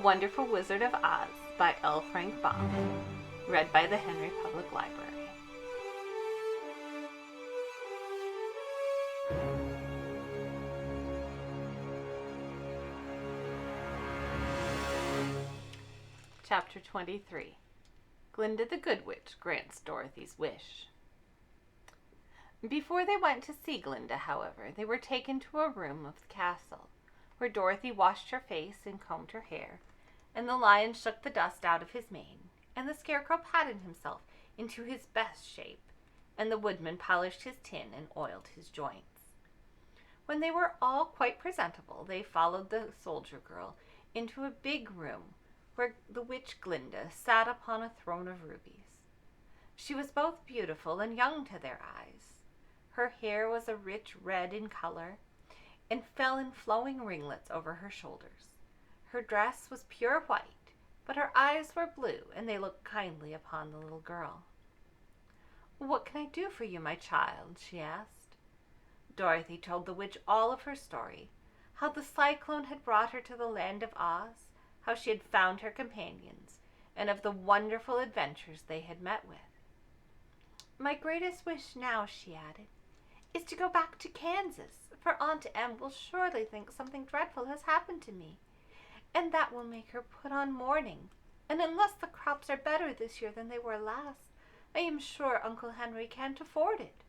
Wonderful Wizard of Oz by L. Frank Baum. Read by the Henry Public Library. Chapter 23. Glinda the Good Witch grants Dorothy's wish. Before they went to see Glinda, however, they were taken to a room of the castle, where Dorothy washed her face and combed her hair, and the lion shook the dust out of his mane, and the Scarecrow patted himself into his best shape, and the Woodman polished his tin and oiled his joints. When they were all quite presentable, they followed the soldier girl into a big room where the witch Glinda sat upon a throne of rubies. She was both beautiful and young to their eyes. Her hair was a rich red in color, and fell in flowing ringlets over her shoulders. Her dress was pure white, but her eyes were blue, and they looked kindly upon the little girl. "What can I do for you, my child?" she asked. Dorothy told the witch all of her story, how the cyclone had brought her to the land of Oz, how she had found her companions, and of the wonderful adventures they had met with. "My greatest wish now," she added, "is to go back to Kansas, for Aunt Em will surely think something dreadful has happened to me, and that will make her put on mourning, and unless the crops are better this year than they were last, I am sure Uncle Henry can't afford it."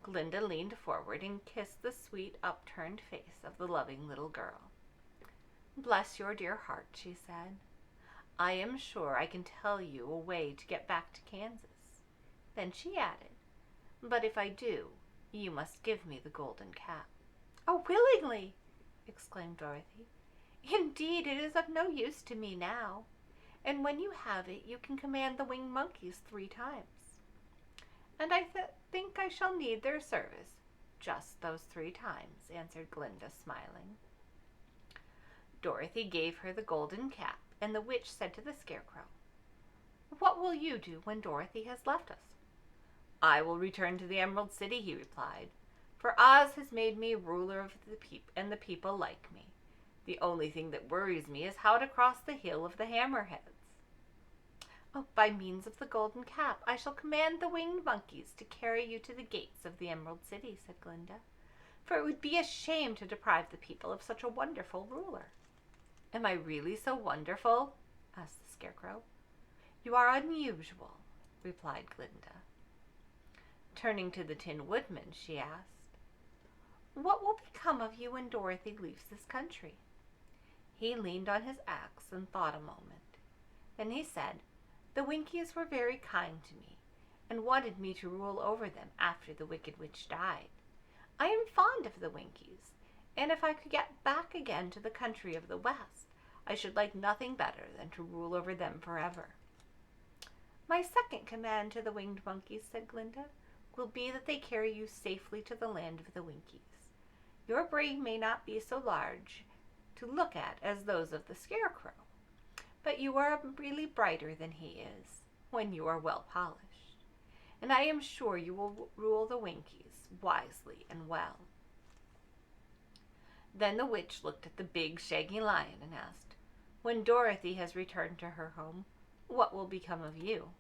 Glinda leaned forward and kissed the sweet upturned face of the loving little girl. "Bless your dear heart," she said. "I am sure I can tell you a way to get back to Kansas." Then she added, "But if I do, you must give me the golden cap." "Oh, willingly!" exclaimed Dorothy. "Indeed, it is of no use to me now, and when you have it, you can command the winged monkeys 3 times. And I think I shall need their service just those 3 times," answered Glinda, smiling. Dorothy gave her the golden cap, and the witch said to the Scarecrow, "What will you do when Dorothy has left us?" "I will return to the Emerald City," he replied, "for Oz has made me ruler of the people like me. The only thing that worries me is how to cross the Hill of the Hammerheads." "Oh, by means of the golden cap, I shall command the winged monkeys to carry you to the gates of the Emerald City," said Glinda, "for it would be a shame to deprive the people of such a wonderful ruler." "Am I really so wonderful?" asked the Scarecrow. "You are unusual," replied Glinda. Turning to the Tin Woodman, she asked, "What will become of you when Dorothy leaves this country?" He leaned on his axe and thought a moment. Then he said, "The Winkies were very kind to me, and wanted me to rule over them after the Wicked Witch died. I am fond of the Winkies, and if I could get back again to the country of the West, I should like nothing better than to rule over them forever." "My second command to the winged monkeys," said Glinda, "will be that they carry you safely to the land of the Winkies. Your brain may not be so large to look at as those of the Scarecrow, but you are really brighter than he is, when you are well polished, and I am sure you will rule the Winkies wisely and well." Then the witch looked at the big, shaggy lion and asked, "When Dorothy has returned to her home, what will become of you?"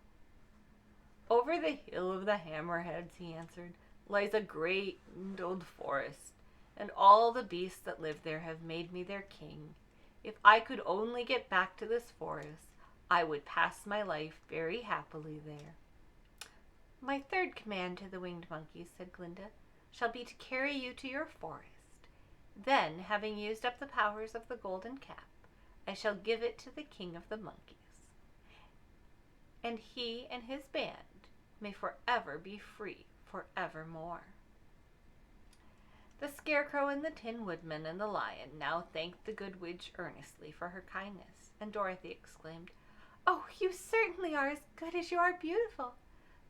"Over the Hill of the Hammerheads," he answered, "lies a great old forest, and all the beasts that live there have made me their king. If I could only get back to this forest, I would pass my life very happily there." "My third command to the winged monkeys," said Glinda, "shall be to carry you to your forest. Then, having used up the powers of the golden cap, I shall give it to the King of the Monkeys, and he and his band may forever be free forevermore." The Scarecrow and the Tin Woodman and the Lion now thanked the good witch earnestly for her kindness, and Dorothy exclaimed, "Oh, you certainly are as good as you are beautiful,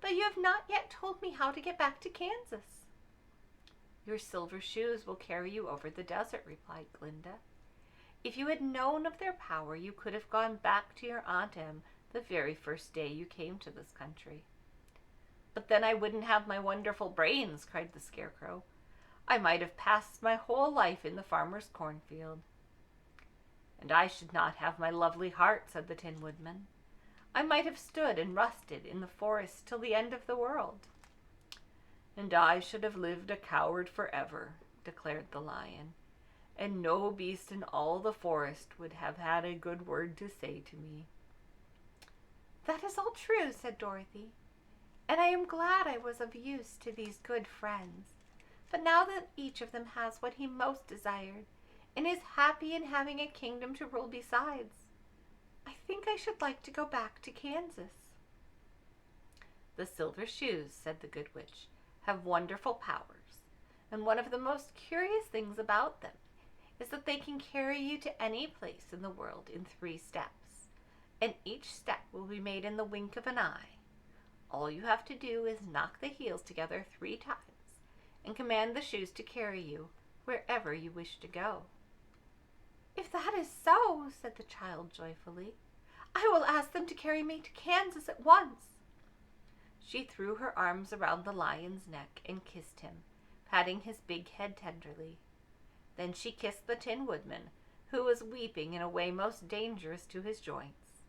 but you have not yet told me how to get back to Kansas." "Your silver shoes will carry you over the desert," replied Glinda. "If you had known of their power, you could have gone back to your Aunt Em the very first day you came to this country." "But then I wouldn't have my wonderful brains," cried the Scarecrow. "I might have passed my whole life in the farmer's cornfield." "And I should not have my lovely heart," said the Tin Woodman. "I might have stood and rusted in the forest till the end of the world." "And I should have lived a coward forever," declared the Lion, "and no beast in all the forest would have had a good word to say to me." "That is all true," said Dorothy, "and I am glad I was of use to these good friends. But now that each of them has what he most desired, and is happy in having a kingdom to rule besides, I think I should like to go back to Kansas." "The Silver Shoes," said the Good Witch, "have wonderful powers, and one of the most curious things about them is that they can carry you to any place in the world in 3 steps, and each step will be made in the wink of an eye. All you have to do is knock the heels together 3 times, and command the shoes to carry you wherever you wish to go." "If that is so," said the child joyfully, "I will ask them to carry me to Kansas at once." She threw her arms around the Lion's neck and kissed him, patting his big head tenderly. Then she kissed the Tin Woodman, who was weeping in a way most dangerous to his joints.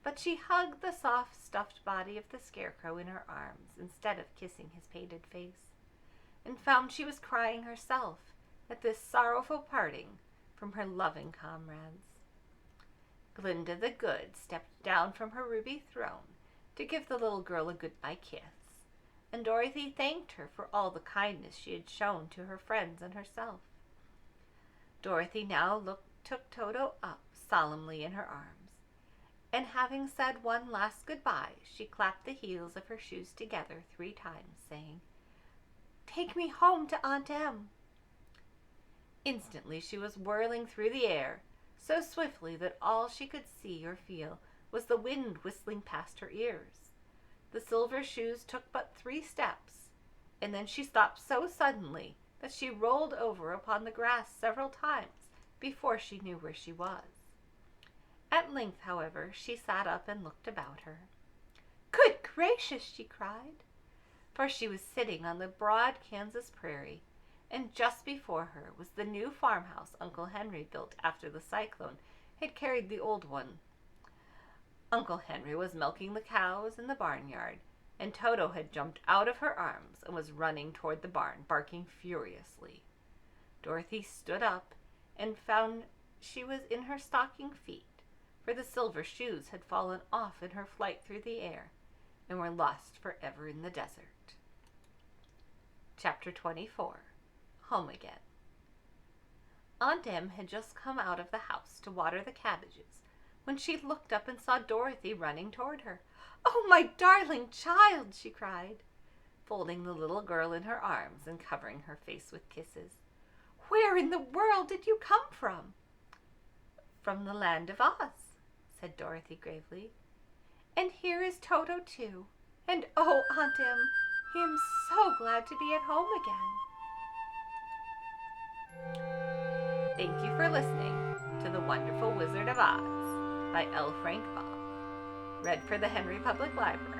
But she hugged the soft, stuffed body of the Scarecrow in her arms instead of kissing his painted face, and found she was crying herself at this sorrowful parting from her loving comrades. Glinda the Good stepped down from her ruby throne to give the little girl a good-night kiss, and Dorothy thanked her for all the kindness she had shown to her friends and herself. Dorothy now took Toto up solemnly in her arms, and having said one last goodbye, she clapped the heels of her shoes together 3 times, saying, "Take me home to Aunt Em." Instantly she was whirling through the air, so swiftly that all she could see or feel was the wind whistling past her ears. The Silver Shoes took but 3 steps, and then she stopped so suddenly that she rolled over upon the grass several times before she knew where she was. At length, however, she sat up and looked about her. "Good gracious!" she cried, for she was sitting on the broad Kansas prairie, and just before her was the new farmhouse Uncle Henry built after the cyclone had carried the old one. Uncle Henry was milking the cows in the barnyard, and Toto had jumped out of her arms and was running toward the barn, barking furiously. Dorothy stood up and found she was in her stocking feet, for the Silver Shoes had fallen off in her flight through the air and were lost forever in the desert. Chapter 24. Home Again. Aunt Em had just come out of the house to water the cabbages when she looked up and saw Dorothy running toward her. "Oh, my darling child!" she cried, folding the little girl in her arms and covering her face with kisses. "Where in the world did you come from?" "From the land of Oz," said Dorothy gravely. "And here is Toto too. And oh, Aunt Em, he am so glad to be at home again." Thank you for listening to The Wonderful Wizard of Oz by L. Frank Baum, read for the Henry Public Library.